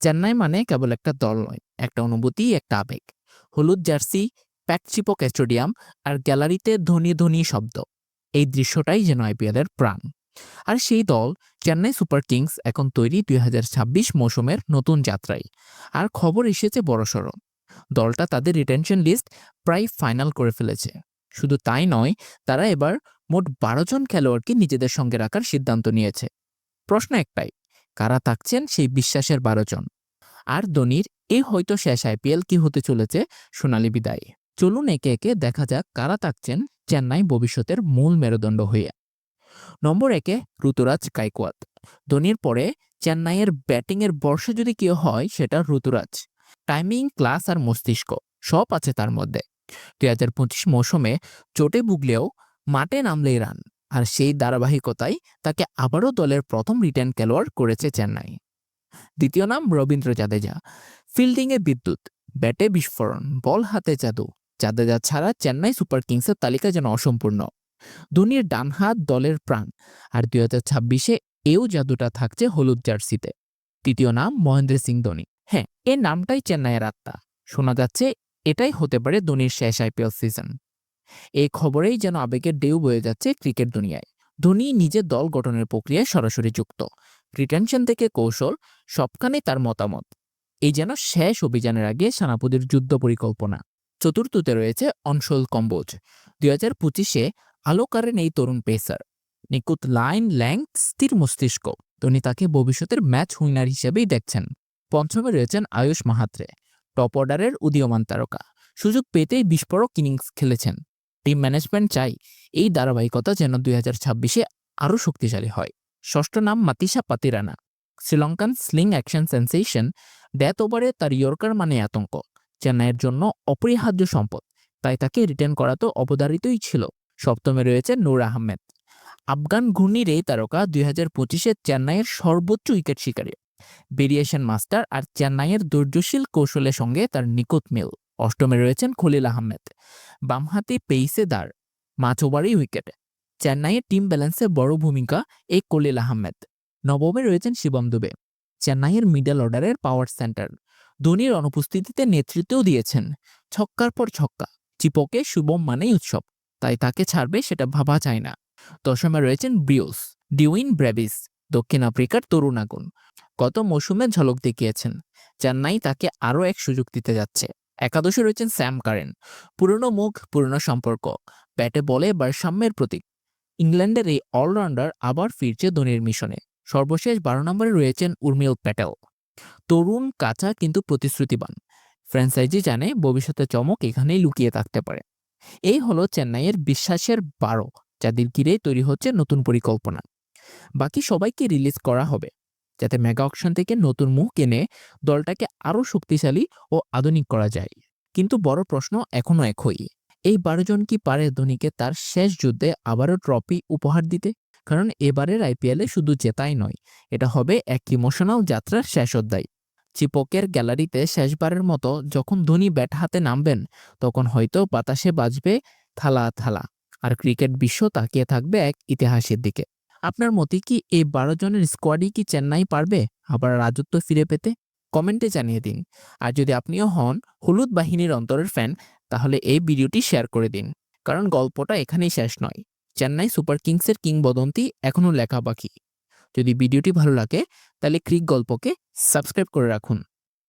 চেন্নাই মানে কেবল একটা দল নয়, একটা অনুভূতি, একটা আবেগ। হলুদ জার্সি, প্যাকচিপক স্টেডিয়াম আর গ্যালারিতে ধ্বনি ধ্বনি শব্দ, এই দৃশ্যটাই যেন আইপিএল এর প্রাণ। আর সেই দল চেন্নাই সুপার কিংস এখন তৈরি ২০২৬ মৌসুমের নতুন যাত্রায়। আর খবর এসেছে বড়সড়, দলটা তাদের রিটেনশন লিস্ট প্রায় ফাইনাল করে ফেলেছে। শুধু তাই নয়, তারা এবার মোট ১২ জন খেলোয়াড়কে নিজেদের সঙ্গে রাখার সিদ্ধান্ত নিয়েছে। প্রশ্ন একটাই, কারা থাকছেন সেই বিশ্বাসের ১২ জন? আর ধোনির এ হয়তো শেষ আইপিএল কি হতে চলেছে সোনালী বিদায়। চলুন একে একে দেখা যাক কারা থাকছেন চেন্নাই ভবিষ্যতের মূল মেরুদণ্ড হয়ে। নম্বর ১-এ ঋতুরাজ গাইকোয়াদ। ধোনির পরে চেন্নাইয়ের ব্যাটিংয়ের বর্ষা যদি কেউ হয় সেটা ঋতুরাজ। টাইমিং, ক্লাস আর মস্তিষ্ক সব আছে তার মধ্যে। ২০২৫ মৌসুমে চোটে ভুগলেও মাঠে নামলেই রান, আর সেই ধারাবাহিকতায় তাকে আবারও দলের প্রথম রিটেন খেলোয়াড় করেছে চেন্নাই। দ্বিতীয় নাম রবীন্দ্র জাদেজা। ফিল্ডিংয়ে বিদ্যুৎ, ব্যাটে বিস্ফোরণ, বল হাতে জাদু। জাদেজা ছাড়া চেন্নাই সুপার কিংসের তালিকা যেন অসম্পূর্ণ। ধোনির ডান হাত, দলের প্রাণ। আর ২০২৬-এ এও জাদুটা থাকছে হলুদ জার্সিতে। তৃতীয় নাম মহেন্দ্র সিং ধোনি। হ্যাঁ, এ নামটাই চেন্নাইয়ের আত্মা। শোনা যাচ্ছে এটাই হতে পারে ধোনির শেষ আইপিএল সিজন। এই খবরেই যেন আবেগের ঢেউ বয়ে যাচ্ছে ক্রিকেট দুনিয়ায়। ধোনি নিজের দল গঠনের প্রক্রিয়ায় সরাসরি যুক্ত। রিটেনশন থেকে কৌশল, সবখানেই তার মতামত। এই যেন শেষ অভিযানের আগে সেনাপতির যুদ্ধ পরিকল্পনা। চতুর্থতে রয়েছে অনশোল কম্বোজ। ২০২৫-এ আলোকারেন এই তরুণ পেসার। নিখুঁত লাইন, লেংথ, স্থির মস্তিষ্ক। ধোনি তাকে ভবিষ্যতের ম্যাচ উইনার হিসেবেই দেখছেন। পঞ্চমে রয়েছেন আয়ুষ মাহাত্রে, টপ অর্ডারের উদীয়মান তারকা। সুযোগ পেতেই বিস্ফোরক ইনিংস খেলেছেন। টিম ম্যানেজমেন্ট চাই এই ধারাবাহিকতা যেন ২০২৬-এ আরও শক্তিশালী হয়। ষষ্ঠ নাম Matheesha Pathirana. Sri Lankan sling action sensation. Death ওভারে তার ইয়র্কার মানে আতঙ্ক। চেন্নাইয়ের জন্য অপরিহার্য সম্পদ, তাই তাকে রিটার্ন করা তো অবধারিতই ছিল। সপ্তমে রয়েছে নূর আহমেদ। আফগান ঘূর্ণির এই তারকা ২০২৫-এ চেন্নাইয়ের সর্বোচ্চ উইকেট শিকারী। ভেরিয়েশন মাস্টার আর চেন্নাইয়ের ধৈর্যশীল কৌশলের সঙ্গে তার নিখুঁত মিল। অষ্টমে রয়েছেন খলিল আহমেদ। বামহাতি পেইসেদার, মাঝ ওভারেই উইকেট। চেন্নাইয়ের টিম ব্যালেন্সে বড় ভূমিকা এই খলিল আহমেদ। নবমে রয়েছেন শিবম দুবে, চেন্নাইয়ের মিডল অর্ডারের পাওয়ার সেন্টার। ধোনির অনুপস্থিতিতে নেতৃত্বও দিয়েছেন। ছক্কার পর ছক্কা। চিপকে শুভম মানেই উৎসব, তাই তাকে ছাড়বে সেটা ভাবা যায় না। দশমে রয়েছেন ব্রিউস ডিউইন ব্রেভিস, দক্ষিণ আফ্রিকার তরুণ আগুন। গত মৌসুমে ঝলক দেখিয়েছেন। চেন্নাই তাকে আরও এক সুযোগ দিতে যাচ্ছে। একাদশে রয়েছেন স্যাম কারেন। পুরনো মুখ, পুরনো সম্পর্ক। ব্যাটে বলে ভারসাম্যের প্রতীক। ইংল্যান্ডের এই অলরাউন্ডার আবার ফিরছে ধোনির মিশনে। সর্বশেষ ১২ নম্বরে রয়েছেন উর্মিল প্যাটেল। তরুণ, কাঁচা কিন্তু প্রতিশ্রুতিবান। ফ্র্যাঞ্চাইজি জানে ভবিষ্যতে চমক এখানেই লুকিয়ে থাকতে পারে। এই হলো চেন্নাইয়ের বিশ্বাসের ১২, যাদের ঘিরে তৈরি হচ্ছে নতুন পরিকল্পনা। বাকি সবাইকে রিলিজ করা হবে, যাতে মেগা অকশন থেকে নতুন মুখ এনে দলটাকে আরও শক্তিশালী ও আধুনিক করা যায়। কিন্তু বড় প্রশ্ন এখনো একই, এই ১২ জন কি পারে ধোনিকে তার শেষ যুদ্ধে আবারও ট্রফি উপহার দিতে? কারণ এবারের আইপিএলে শুধু জেতাই নয়, এটা হবে এক ইমোশনাল যাত্রার শেষ অধ্যায়। চিপকের গ্যালারিতে শেষবারের মতো যখন ধোনি ব্যাট হাতে নামবেন, তখন হয়তো বাতাসে বাজবে থালা থালা, আর ক্রিকেট বিশ্ব তাকিয়ে থাকবে এক ইতিহাসের দিকে। আপনার মতে কি এই ১২ জনের স্কোয়াডই কি চেন্নাই পারবে আবার রাজত্ব ফিরে পেতে? কমেন্টে জানিয়ে দিন। আর যদি আপনিও হন হলুদ বাহিনীর অন্তরের ফ্যান, তাহলে এই ভিডিওটি শেয়ার করে দিন। কারণ গল্পটা এখানেই শেষ নয়। চেন্নাই সুপার কিংসের কিংবদন্তি এখনও লেখা বাকি। যদি ভিডিওটি ভালো লাগে তাহলে ক্রিক গল্পকে সাবস্ক্রাইব করে রাখুন।